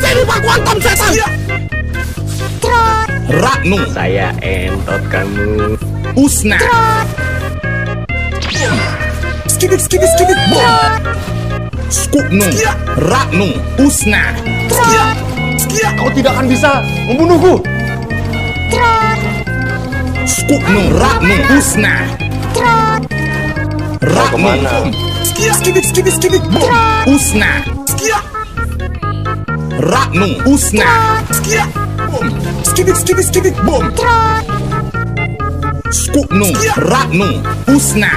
sini Pak Kuantum setan. Ratnu, Saya entot kamu. Usna. Skibit bom. Skupnu, Ratnu, Usna. Kau tidak akan bisa membunuhku. Skupnu, Ratnu, Usna. Ratnu, kemana? skibit bom. Usna. Ratnu, Usna. Skibit bom. Skupnu, Ratnu, Usna.